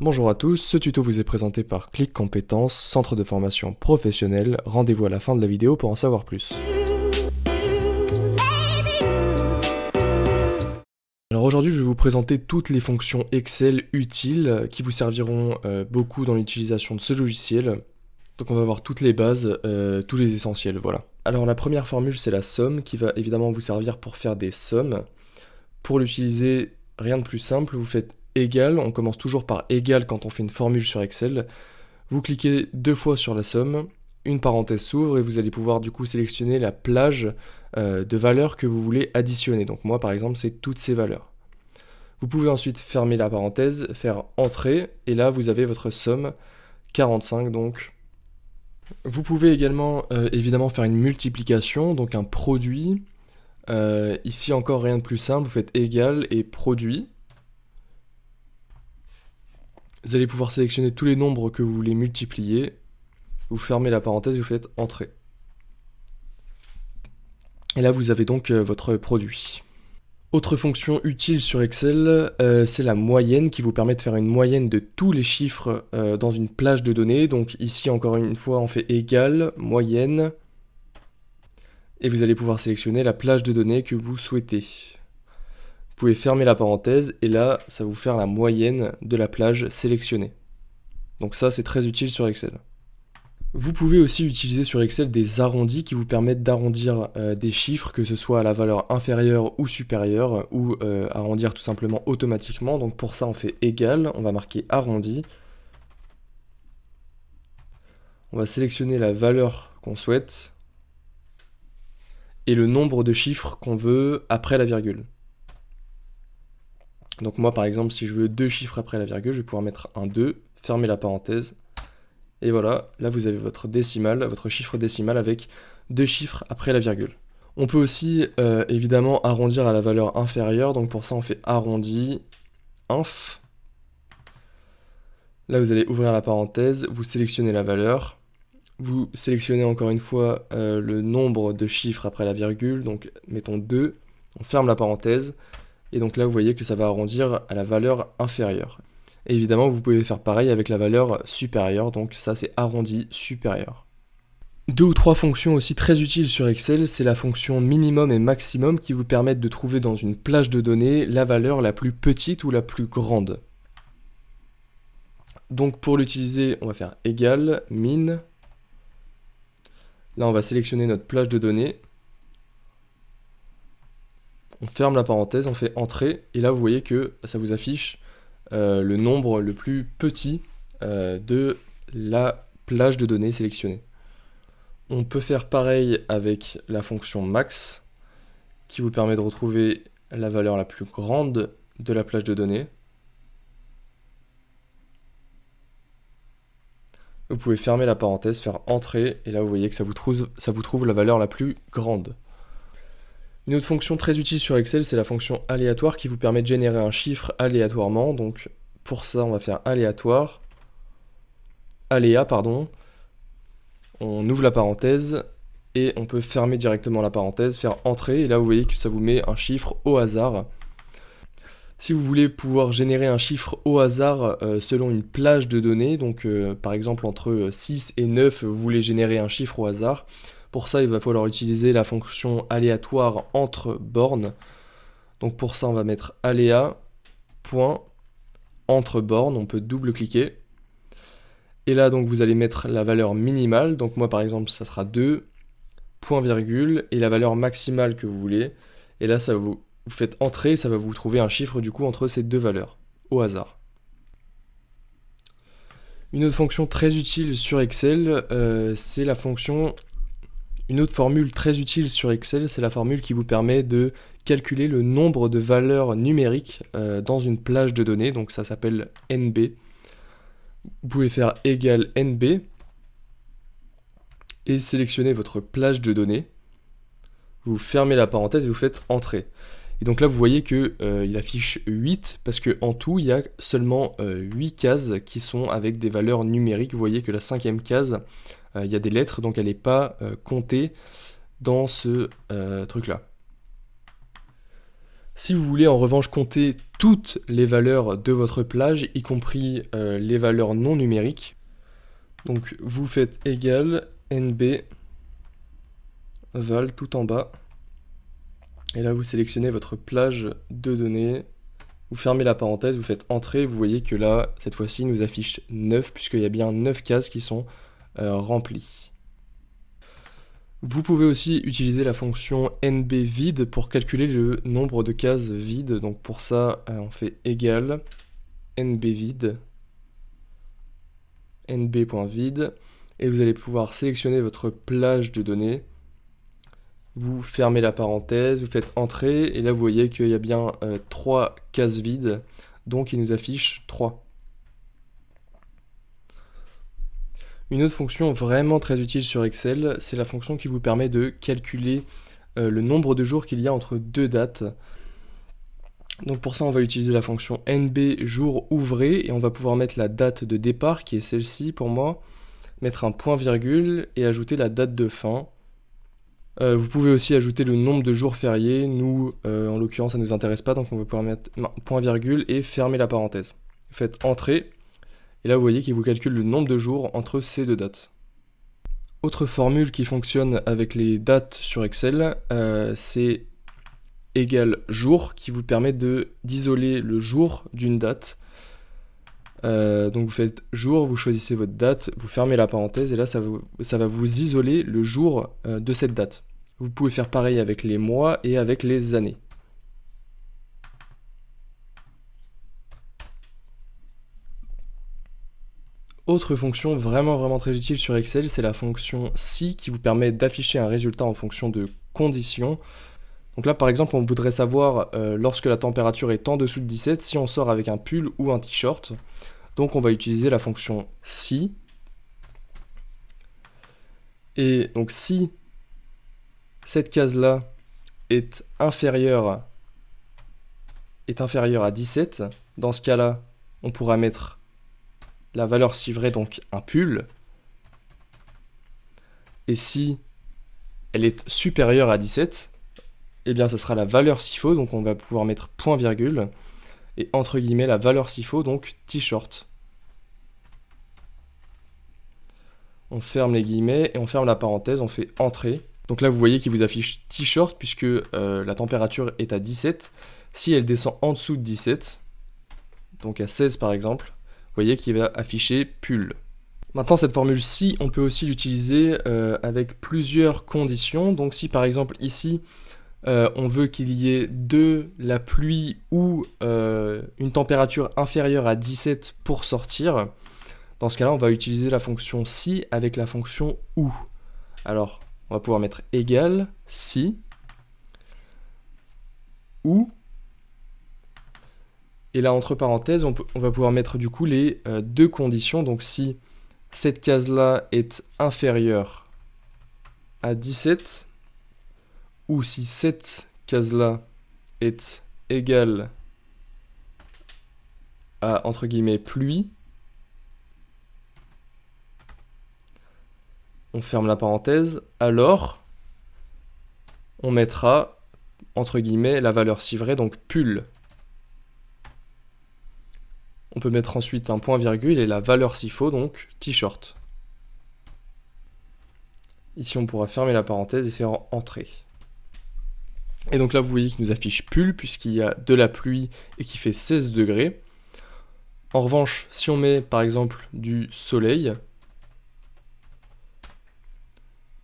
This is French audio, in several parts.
Bonjour à tous, ce tuto vous est présenté par Click Compétences, centre de formation professionnelle. Rendez-vous à la fin de la vidéo pour en savoir plus. Alors aujourd'hui, je vais vous présenter toutes les fonctions Excel utiles qui vous serviront beaucoup dans l'utilisation de ce logiciel. Donc on va voir toutes les bases, tous les essentiels, voilà. Alors la première formule, c'est la somme qui va évidemment vous servir pour faire des sommes. Pour l'utiliser, rien de plus simple, vous faites égal, on commence toujours par égal quand on fait une formule sur Excel. Vous cliquez deux fois sur la somme, une parenthèse s'ouvre et vous allez pouvoir du coup sélectionner la plage de valeurs que vous voulez additionner. Donc moi par exemple c'est toutes ces valeurs. Vous pouvez ensuite fermer la parenthèse, faire entrée et là vous avez votre somme 45 donc. Vous pouvez également évidemment faire une multiplication, donc un produit. Ici encore rien de plus simple, vous faites égal et produit. Vous allez pouvoir sélectionner tous les nombres que vous voulez multiplier. Vous fermez la parenthèse et vous faites entrée. Et là vous avez donc votre produit. Autre fonction utile sur Excel, c'est la moyenne qui vous permet de faire une moyenne de tous les chiffres dans une plage de données. Donc ici encore une fois on fait égal, moyenne, et vous allez pouvoir sélectionner la plage de données que vous souhaitez. Vous pouvez fermer la parenthèse et là ça va vous faire la moyenne de la plage sélectionnée. Donc ça c'est très utile sur Excel. Vous pouvez aussi utiliser sur Excel des arrondis qui vous permettent d'arrondir des chiffres, que ce soit à la valeur inférieure ou supérieure, ou arrondir tout simplement automatiquement. Donc pour ça on fait égal, on va marquer arrondi. On va sélectionner la valeur qu'on souhaite et le nombre de chiffres qu'on veut après la virgule. Donc moi par exemple si je veux 2 chiffres après la virgule, je vais pouvoir mettre un 2, fermer la parenthèse. Et voilà, là vous avez votre décimale, votre chiffre décimal avec 2 chiffres après la virgule. On peut aussi évidemment arrondir à la valeur inférieure, donc pour ça on fait arrondi, inf. Là vous allez ouvrir la parenthèse, vous sélectionnez la valeur, vous sélectionnez encore une fois le nombre de chiffres après la virgule, donc mettons 2, on ferme la parenthèse, et donc là vous voyez que ça va arrondir à la valeur inférieure. Et évidemment, vous pouvez faire pareil avec la valeur supérieure, donc ça c'est arrondi supérieur. Deux ou trois fonctions aussi très utiles sur Excel, c'est la fonction minimum et maximum qui vous permettent de trouver dans une plage de données la valeur la plus petite ou la plus grande. Donc pour l'utiliser, on va faire égal, min. Là on va sélectionner notre plage de données. On ferme la parenthèse, on fait entrée, et là vous voyez que ça vous affiche le nombre le plus petit de la plage de données sélectionnée. On peut faire pareil avec la fonction max qui vous permet de retrouver la valeur la plus grande de la plage de données. Vous pouvez fermer la parenthèse, faire entrer, et là vous voyez que ça vous trouve la valeur la plus grande. Une autre fonction très utile sur Excel, c'est la fonction aléatoire qui vous permet de générer un chiffre aléatoirement. Donc pour ça, on va faire aléatoire, aléa, pardon. On ouvre la parenthèse et on peut fermer directement la parenthèse, faire entrer, et là vous voyez que ça vous met un chiffre au hasard. Si vous voulez pouvoir générer un chiffre au hasard selon une plage de données, donc par exemple entre 6 et 9, vous voulez générer un chiffre au hasard, pour ça il va falloir utiliser la fonction aléatoire entre bornes. Donc pour ça on va mettre aléa, point, entre bornes, on peut double-cliquer. Et là donc vous allez mettre la valeur minimale, donc moi par exemple ça sera 2, point virgule, et la valeur maximale que vous voulez. Et là ça vous faites entrer, ça va vous trouver un chiffre du coup entre ces deux valeurs, au hasard. Une autre fonction très utile sur Excel, c'est la fonction... Une autre formule très utile sur Excel, c'est la formule qui vous permet de calculer le nombre de valeurs numériques dans une plage de données, donc ça s'appelle NB. Vous pouvez faire égal NB et sélectionner votre plage de données. Vous fermez la parenthèse et vous faites entrer. Et donc là vous voyez que il affiche 8 parce qu'en tout il y a seulement 8 cases qui sont avec des valeurs numériques. Vous voyez que la 5e case, il y a des lettres, donc elle n'est pas comptée dans ce truc là. Si vous voulez en revanche compter toutes les valeurs de votre plage, y compris les valeurs non numériques, donc vous faites égal nb val tout en bas, et là vous sélectionnez votre plage de données, vous fermez la parenthèse, vous faites entrée, vous voyez que là, cette fois-ci, il nous affiche 9, puisqu'il y a bien 9 cases qui sont remplies. Vous pouvez aussi utiliser la fonction nbVide pour calculer le nombre de cases vides. Donc pour ça, on fait égal nbVide, nb.vide, et vous allez pouvoir sélectionner votre plage de données. Vous fermez la parenthèse, vous faites entrée, et là vous voyez qu'il y a bien 3 cases vides, donc il nous affiche 3. Une autre fonction vraiment très utile sur Excel, c'est la fonction qui vous permet de calculer le nombre de jours qu'il y a entre deux dates. Donc pour ça, on va utiliser la fonction nb jour ouvré, et on va pouvoir mettre la date de départ, qui est celle-ci pour moi, mettre un point virgule et ajouter la date de fin. Vous pouvez aussi ajouter le nombre de jours fériés. Nous, en l'occurrence, ça ne nous intéresse pas, donc on va pouvoir mettre point virgule et fermer la parenthèse. Vous faites entrée. Et là, vous voyez qu'il vous calcule le nombre de jours entre ces deux dates. Autre formule qui fonctionne avec les dates sur Excel, c'est égal jour, qui vous permet d'isoler le jour d'une date. Donc vous faites jour, vous choisissez votre date, vous fermez la parenthèse, et là, ça va vous isoler le jour de cette date. Vous pouvez faire pareil avec les mois et avec les années. Autre fonction vraiment très utile sur Excel, c'est la fonction si, qui vous permet d'afficher un résultat en fonction de conditions. Donc là par exemple on voudrait savoir lorsque la température est en dessous de 17 si on sort avec un pull ou un t-shirt. Donc on va utiliser la fonction si. Et donc si cette case là est inférieure à 17, dans ce cas là on pourra mettre la valeur si vraie, donc un pull. Et si elle est supérieure à 17, eh bien ça sera la valeur si faux, donc on va pouvoir mettre point virgule, et entre guillemets la valeur si faux, donc t-shirt. On ferme les guillemets et on ferme la parenthèse, on fait entrée. Donc là vous voyez qu'il vous affiche t-shirt puisque la température est à 17. Si elle descend en dessous de 17, donc à 16 par exemple, vous voyez qu'il va afficher pull. Maintenant cette formule si, on peut aussi l'utiliser avec plusieurs conditions. Donc si par exemple ici on veut qu'il y ait de la pluie ou une température inférieure à 17 pour sortir, dans ce cas-là on va utiliser la fonction si avec la fonction ou. Alors on va pouvoir mettre égal si ou. Et là, entre parenthèses, on va pouvoir mettre du coup les deux conditions. Donc si cette case-là est inférieure à 17, ou si cette case-là est égale à, entre guillemets, pluie, on ferme la parenthèse, alors on mettra, entre guillemets, la valeur si vraie, donc pull. On peut mettre ensuite un point virgule et la valeur si faux, donc t-shirt. Ici, on pourra fermer la parenthèse et faire entrée. Et donc là, vous voyez qu'il nous affiche pull puisqu'il y a de la pluie et qui fait 16 degrés. En revanche, si on met par exemple du soleil,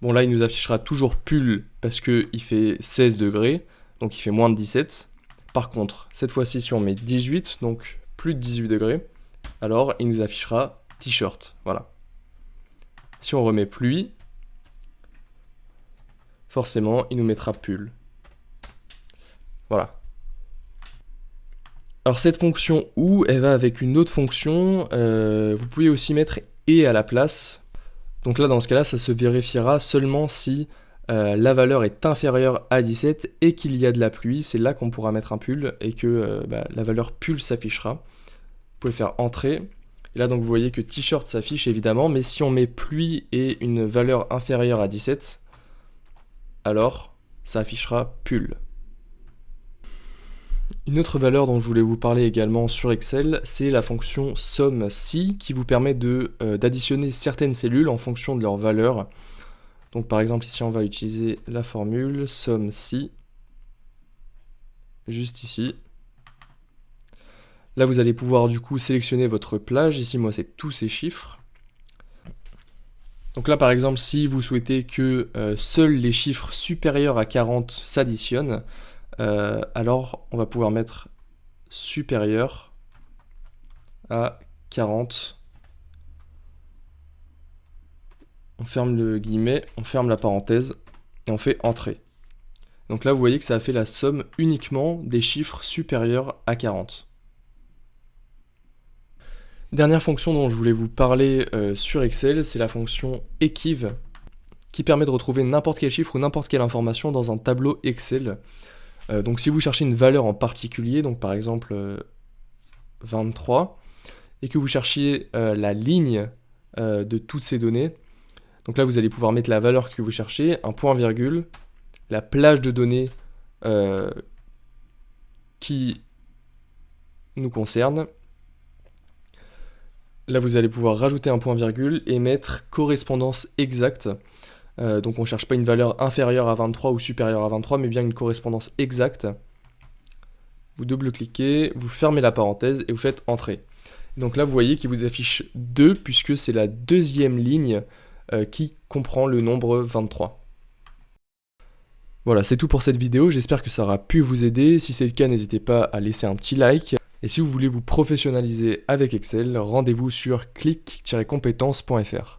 bon là, il nous affichera toujours pull parce qu'il fait 16 degrés, donc il fait moins de 17. Par contre, cette fois-ci, si on met 18, donc plus de 18 degrés, alors il nous affichera t-shirt, voilà. Si on remet pluie, forcément il nous mettra pull. Voilà. Alors cette fonction ou, elle va avec une autre fonction, vous pouvez aussi mettre et à la place. Donc là dans ce cas là ça se vérifiera seulement si la valeur est inférieure à 17 et qu'il y a de la pluie, c'est là qu'on pourra mettre un pull et que la valeur pull s'affichera. Vous pouvez faire entrée, et là donc vous voyez que t-shirt s'affiche évidemment, mais si on met pluie et une valeur inférieure à 17, alors ça affichera pull. Une autre valeur dont je voulais vous parler également sur Excel, c'est la fonction SUM-Si qui vous permet d'additionner certaines cellules en fonction de leur valeur. Donc par exemple ici on va utiliser la formule SUM-Si, juste ici. Là vous allez pouvoir du coup sélectionner votre plage, ici moi c'est tous ces chiffres. Donc là par exemple si vous souhaitez que seuls les chiffres supérieurs à 40 s'additionnent, alors on va pouvoir mettre supérieur à 40. On ferme le guillemet, on ferme la parenthèse et on fait entrer. Donc là vous voyez que ça a fait la somme uniquement des chiffres supérieurs à 40. Dernière fonction dont je voulais vous parler sur Excel, c'est la fonction Equiv qui permet de retrouver n'importe quel chiffre ou n'importe quelle information dans un tableau Excel. Donc si vous cherchez une valeur en particulier, donc par exemple 23, et que vous cherchiez la ligne de toutes ces données, donc là vous allez pouvoir mettre la valeur que vous cherchez, un point virgule, la plage de données qui nous concerne. Là vous allez pouvoir rajouter un point virgule et mettre correspondance exacte. Donc on ne cherche pas une valeur inférieure à 23 ou supérieure à 23, mais bien une correspondance exacte. Vous double-cliquez, vous fermez la parenthèse et vous faites entrer. Donc là vous voyez qu'il vous affiche 2 puisque c'est la deuxième ligne qui comprend le nombre 23. Voilà, c'est tout pour cette vidéo, j'espère que ça aura pu vous aider. Si c'est le cas, n'hésitez pas à laisser un petit like. Et si vous voulez vous professionnaliser avec Excel, rendez-vous sur click-compétences.fr.